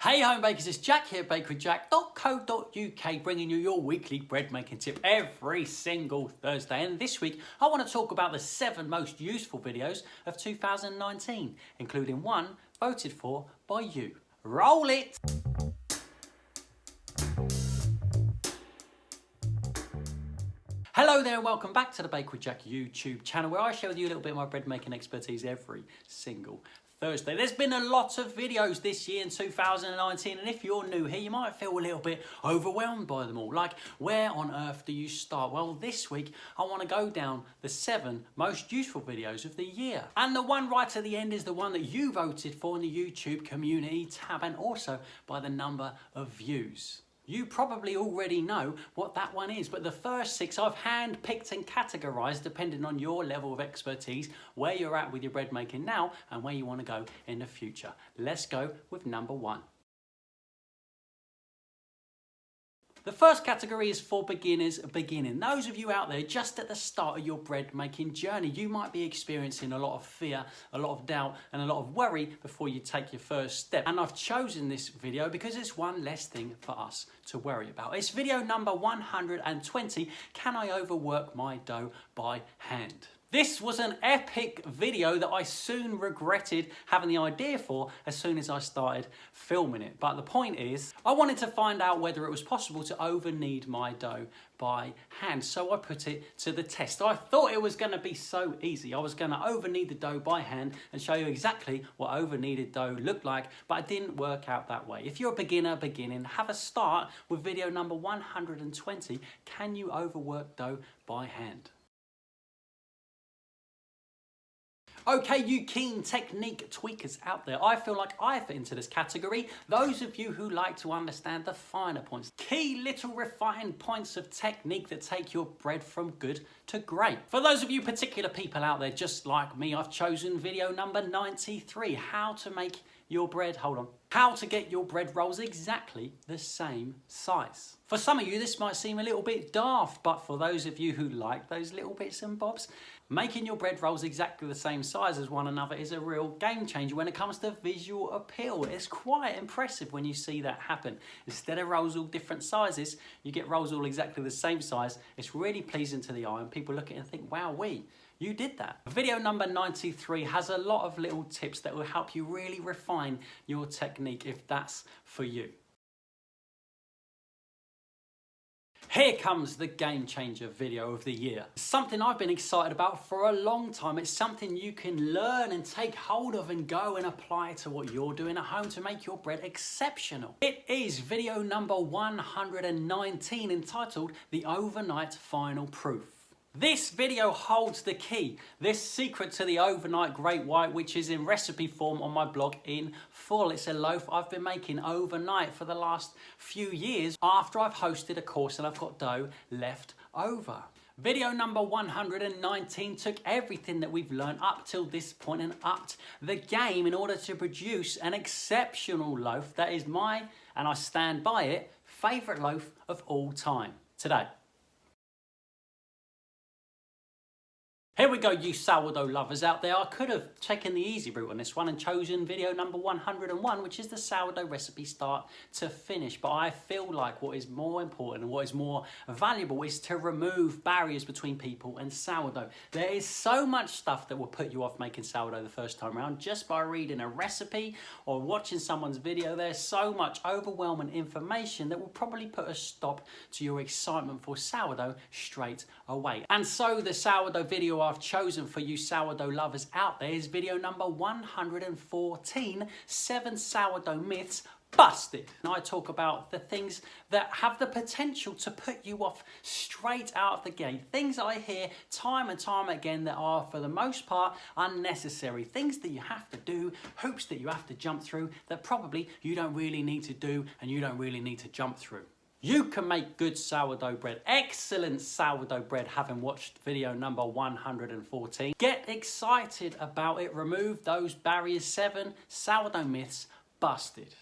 Hey home bakers, it's Jack here, bakeryjack.co.uk, bringing you your weekly bread making tip every single Thursday. And this week I want to talk about the 7 most useful videos of 2019, including one voted for by you. Roll it! Hello there and welcome back to the Bake with Jack YouTube channel, where I share with you a little bit of my bread making expertise every single Thursday. There's been a lot of videos this year in 2019, and if you're new here, you might feel a little bit overwhelmed by them all. Like, where on earth do you start? Well, this week I want to go down the 7 most useful videos of the year. And the one right at the end is the one that you voted for in the YouTube community tab, and also by the number of views. You probably already know what that one is, but the first 6 I've hand-picked and categorised depending on your level of expertise, where you're at with your bread making now, and where you want to go in the future. Let's go with number 1. The first category is for beginners beginning. Those of you out there just at the start of your bread making journey, you might be experiencing a lot of fear, a lot of doubt and a lot of worry before you take your first step. And I've chosen this video because it's one less thing for us to worry about. It's video number 120, Can I Overwork My Dough by Hand? This was an epic video that I soon regretted having the idea for as soon as I started filming it. But the point is, I wanted to find out whether it was possible to overknead my dough by hand. So I put it to the test. I thought it was going to be so easy. I was going to overknead the dough by hand and show you exactly what overkneaded dough looked like, but it didn't work out that way. If you're a beginner beginning, have a start with video number 120, Can you overwork dough by hand? Okay, you keen technique tweakers out there, I feel like I fit into this category. Those of you who like to understand the finer points, key little refined points of technique that take your bread from good to great. For those of you particular people out there just like me, I've chosen video number 93, how to make your bread, how to get your bread rolls exactly the same size. For some of you, this might seem a little bit daft, but for those of you who like those little bits and bobs, making your bread rolls exactly the same size as one another is a real game changer when it comes to visual appeal. It's quite impressive when you see that happen. Instead of rolls all different sizes, you get rolls all exactly the same size. It's really pleasing to the eye, and people look at it and think, wow, you did that. Video number 93 has a lot of little tips that will help you really refine your technique if that's for you. Here comes the game changer video of the year. Something I've been excited about for a long time. It's something you can learn and take hold of and go and apply to what you're doing at home to make your bread exceptional. It is video number 119, entitled The Overnight Final Proof. This video holds the key, this secret to the overnight great white, which is in recipe form on my blog in full. It's a loaf I've been making overnight for the last few years after I've hosted a course and I've got dough left over. Video number 119 took everything that we've learned up till this point and upped the game in order to produce an exceptional loaf that is my, and I stand by it, favourite loaf of all time today. Here we go, you sourdough lovers out there. I could have taken the easy route on this one and chosen video number 101, which is the sourdough recipe start to finish. But I feel like what is more important and what is more valuable is to remove barriers between people and sourdough. There is so much stuff that will put you off making sourdough the first time around just by reading a recipe or watching someone's video. There's so much overwhelming information that will probably put a stop to your excitement for sourdough straight away. And so the sourdough video I've chosen for you sourdough lovers out there is video number 114, 7 sourdough myths busted. And I talk about the things that have the potential to put you off straight out of the gate. Things I hear time and time again that are, for the most part, unnecessary. Things that you have to do, hoops that you have to jump through that probably you don't really need to do and you don't really need to jump through. You can make good sourdough bread, excellent sourdough bread, having watched video number 114. Get excited about it. Remove those barriers. 7 sourdough myths busted.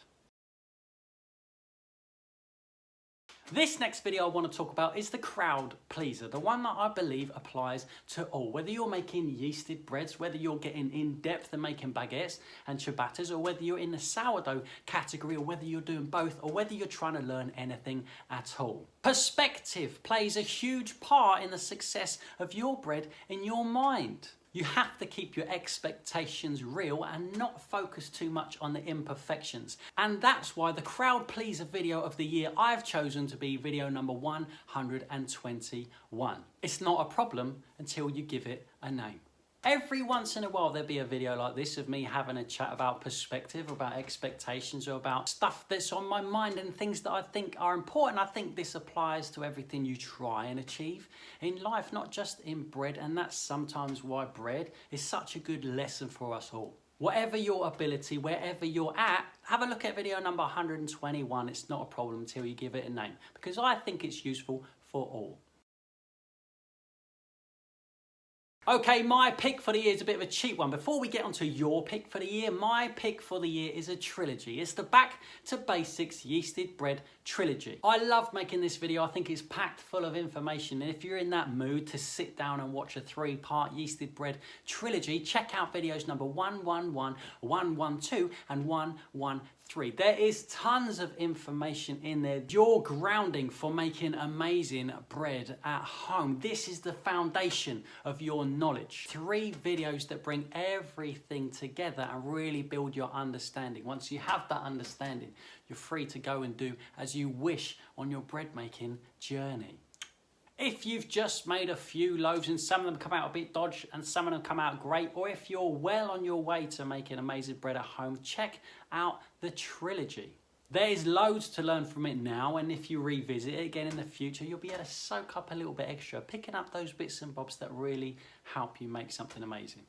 This next video I want to talk about is the crowd pleaser, the one that I believe applies to all. Whether you're making yeasted breads, whether you're getting in depth and making baguettes and ciabattas, or whether you're in the sourdough category, or whether you're doing both, or whether you're trying to learn anything at all. Perspective plays a huge part in the success of your bread in your mind. You have to keep your expectations real and not focus too much on the imperfections. And that's why the crowd pleaser video of the year I've chosen to be video number 121. It's not a problem until you give it a name. Every once in a while there'll be a video like this of me having a chat about perspective, about expectations, or about stuff that's on my mind and things that I think are important. I think this applies to everything you try and achieve in life, not just in bread, and that's sometimes why bread is such a good lesson for us all. Whatever your ability, wherever you're at, have a look at video number 121. It's not a problem until you give it a name, because I think it's useful for all. Okay, my pick for the year is a bit of a cheap one. Before we get onto your pick for the year, my pick for the year is a trilogy. It's the Back to Basics Yeasted Bread Trilogy. I love making this video. I think it's packed full of information. And if you're in that mood to sit down and watch a 3-part yeasted bread trilogy, check out videos number 111, 112 and 113. There is tons of information in there. Your grounding for making amazing bread at home. This is the foundation of your knowledge. 3 videos that bring everything together and really build your understanding. Once you have that understanding, you're free to go and do as you wish on your bread making journey. If you've just made a few loaves and some of them come out a bit dodgy and some of them come out great, or if you're well on your way to making amazing bread at home, check out the trilogy. There's loads to learn from it now, and if you revisit it again in the future, you'll be able to soak up a little bit extra, picking up those bits and bobs that really help you make something amazing.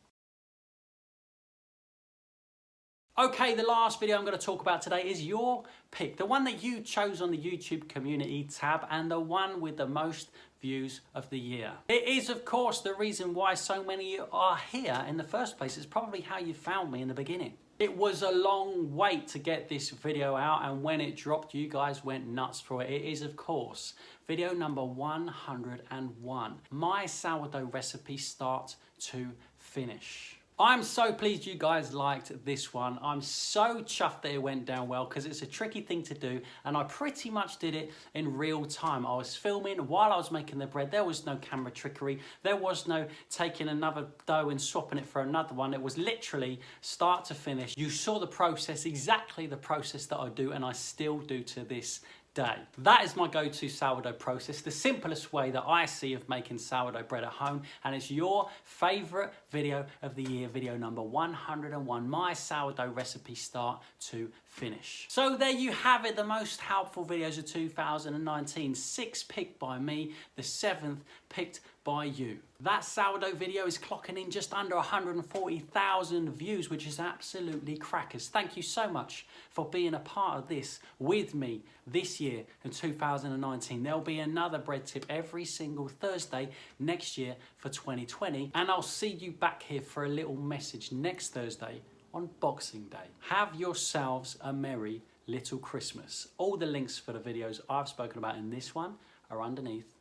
Okay, the last video I'm going to talk about today is your pick, the one that you chose on the YouTube community tab and the one with the most views of the year. It is, of course, the reason why so many are here in the first place. It's probably how you found me in the beginning. It was a long wait to get this video out, and when it dropped, you guys went nuts for it. It is, of course, video number 101. My sourdough recipe start to finish. I'm so pleased you guys liked this one. I'm so chuffed that it went down well, because it's a tricky thing to do, and I pretty much did it in real time. I was filming while I was making the bread. There was no camera trickery. There was no taking another dough and swapping it for another one. It was literally start to finish. You saw the process, exactly the process that I do, and I still do to this day. That is my go-to sourdough process, the simplest way that I see of making sourdough bread at home, and it's your favorite video of the year, video number 101, my sourdough recipe start to finish. So there you have it, the most helpful videos of 2019, 6 picked by me, the 7th picked by you. That sourdough video is clocking in just under 140,000 views, which is absolutely crackers. Thank you so much for being a part of this with me this year in 2019. There'll be another bread tip every single Thursday next year for 2020, and I'll see you back here for a little message next Thursday on Boxing Day. Have yourselves a merry little Christmas. All the links for the videos I've spoken about in this one are underneath.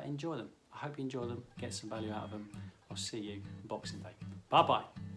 Enjoy them. I hope you enjoy them, get some value out of them. I'll see you on Boxing Day. Bye-bye.